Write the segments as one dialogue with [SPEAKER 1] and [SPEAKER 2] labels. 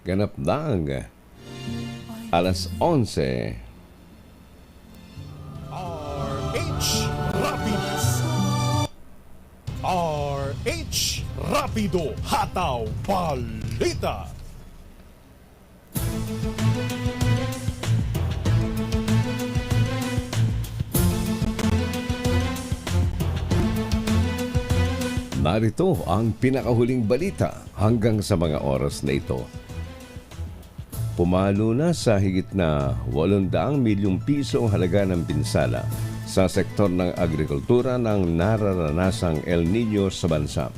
[SPEAKER 1] ganap ng alas 11.
[SPEAKER 2] RH Rapids. RH Rapido Hataw Balita.
[SPEAKER 1] Narito ang pinakahuling balita hanggang sa mga oras na ito. Pumalo na sa higit na 800 milyong piso ang halaga ng pinsala sa sektor ng agrikultura ng nararanasang El Nino sa bansa.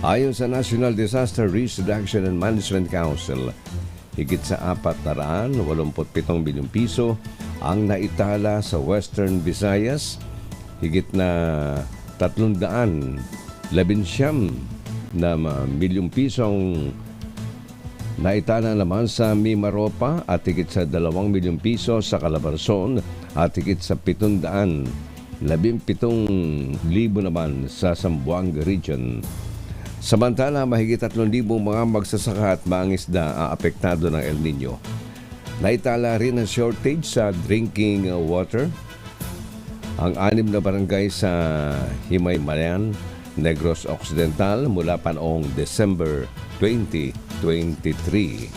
[SPEAKER 1] Ayon sa National Disaster Risk Reduction and Management Council, higit sa 487 milyong piso ang naitala sa Western Visayas, higit na 311 na milyong pisong naitala naman sa Mimaropa at higit sa 2 milyong piso sa Calabarzon at higit sa 717,000 naman sa Zamboanga Region. Samantala, mahigit 3,000 mga magsasaka at mangingisda ang apektado ng El Nino. Naitala rin ang shortage sa drinking water. Ang 6 na barangay sa Himaymayan, Negros Occidental mula pa noong December 2023.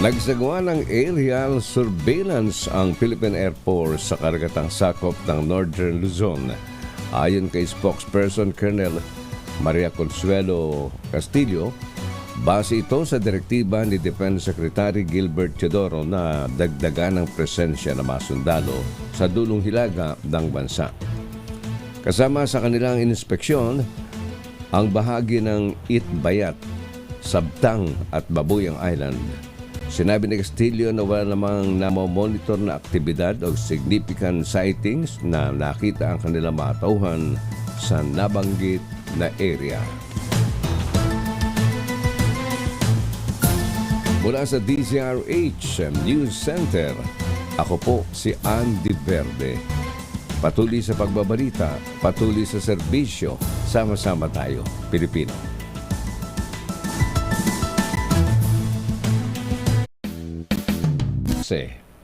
[SPEAKER 1] Nagsagawa ng aerial surveillance ang Philippine Air Force sa karagatang sakop ng Northern Luzon. Ayon kay spokesperson Colonel Maria Consuelo Castillo, base ito sa direktiba ni Defense Secretary Gilbert Teodoro na dagdagan ng presensya ng mga sundalo sa dulong hilaga ng bansa. Kasama sa kanilang inspeksyon ang bahagi ng Itbayat, Sabtang at Babuyang Island. Sinabi ni Castillo na wala namang namomonitor na aktibidad o significant sightings na nakita ang kanilang mga tauhan sa nabanggit na area. Mula sa DZRH News Center, ako po si Andy Verde. Patuloy sa pagbabalita, patuloy sa serbisyo, sama-sama tayo, Pilipino.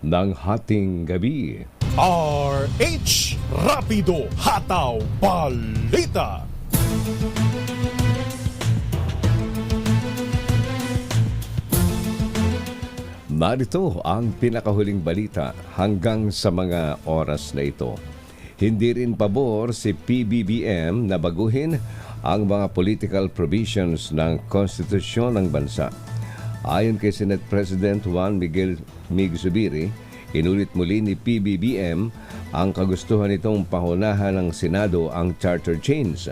[SPEAKER 1] Ng hating gabi.
[SPEAKER 2] RH Rapido Hataw Balita.
[SPEAKER 1] Narito ang pinakahuling balita hanggang sa mga oras na ito. Hindi rin pabor si PBBM na baguhin ang mga political provisions ng konstitusyon ng bansa. Ayon kay Senate President Juan Miguel Mig Zubiri, inulit muli ni PBBM ang kagustuhan nitong pahunahan ng Senado ang charter change.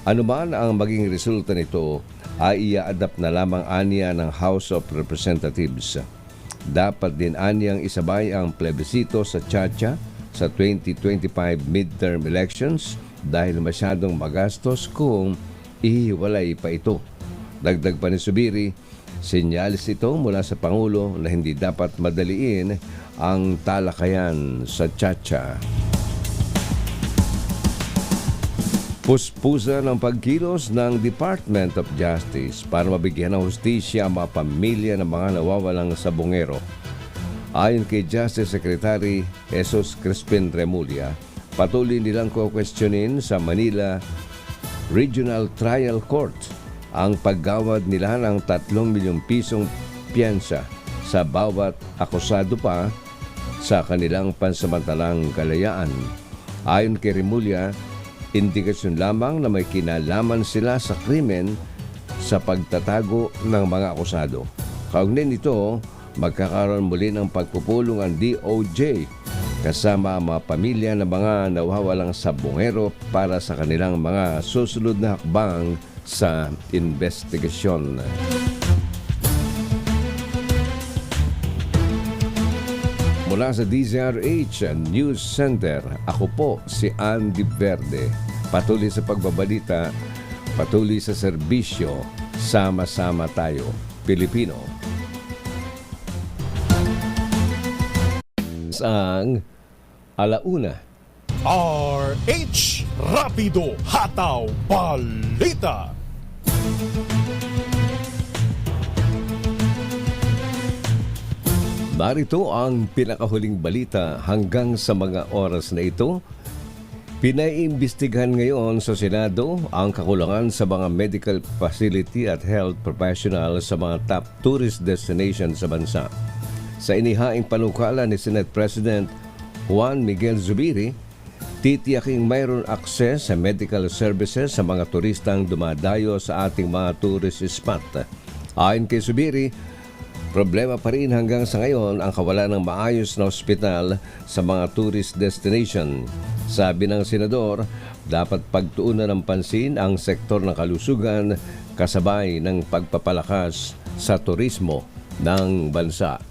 [SPEAKER 1] Ano man ang maging resulta nito ay i-adapt na lamang aniya ng House of Representatives. Dapat din anyang isabay ang plebisito sa Chacha sa 2025 midterm elections dahil masyadong magastos kung ihiwalay pa ito. Dagdag pa ni Zubiri, senyalis ito mula sa Pangulo na hindi dapat madaliin ang talakayan sa Chacha. Puspusa ng pagkilos ng Department of Justice para mabigyan ng hustisya ang mga pamilya ng mga nawawalang sabongero. Ayon kay Justice Secretary Jesus Crispin Remulla, patuloy nilang kukwestiyonin sa Manila Regional Trial Court ang paggawad nila ng 3 milyong pisong piyansa sa bawat akusado pa sa kanilang pansamantalang kalayaan. Ayon kay Remulla, indikasyon lamang na may kinalaman sila sa krimen sa pagtatago ng mga akusado. Kaugnay nito, magkakaroon muli ng pagpupulong ang DOJ kasama ang mga pamilya ng mga nawawalang sabongero para sa kanilang mga susunod na hakbang sa investigasyon. Mula sa DZRH News Center, ako po si Andy Verde. Patuloy sa pagbabalita, patuloy sa serbisyo, sama-sama tayo, Pilipino. Ang alauna.
[SPEAKER 2] RH Rapido Hataw Balita.
[SPEAKER 1] Narito ang pinakahuling balita hanggang sa mga oras na ito. Pinaiimbestigahan ngayon sa Senado ang kakulangan sa mga medical facility at health professional sa mga top tourist destination sa bansa. Sa inihaing panukala ni Senate President Juan Miguel Zubiri, titiyaking mayroon akses sa medical services sa mga turistang dumadayo sa ating mga tourist spot. Ayon kay Zubiri, problema pa rin hanggang sa ngayon ang kawalan ng maayos na ospital sa mga tourist destination. Sabi ng senador, dapat pagtuunan ng pansin ang sektor ng kalusugan kasabay ng pagpapalakas sa turismo ng bansa.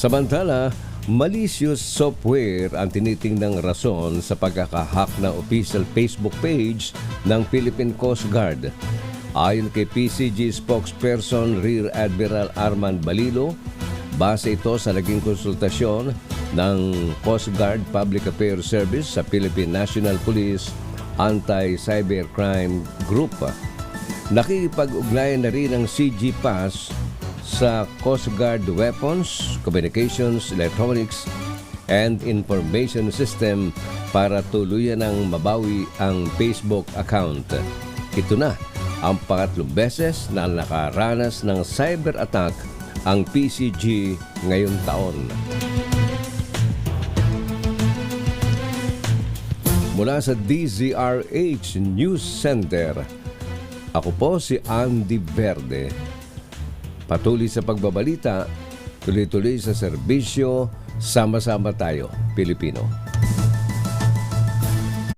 [SPEAKER 1] Samantala, malicious software ang tinitingnang rason sa pagkakahack ng official Facebook page ng Philippine Coast Guard. Ayon kay PCG spokesperson Rear Admiral Armand Balilo, base ito sa naging konsultasyon ng Coast Guard Public Affairs Service sa Philippine National Police Anti-Cybercrime Group. Nakikipag-ugnayan na rin ang CG Pass sa Coast Guard Weapons, Communications, Electronics, and Information System para tuluyan ng mabawi ang Facebook account. Ito na ang pangatlong beses na nakaranas ng cyber attack ang PCG ngayong taon. Mula sa DZRH News Center, ako po si Andy Verde. Patuloy sa pagbabalita, tuloy-tuloy sa serbisyo, sama-sama tayo, Pilipino.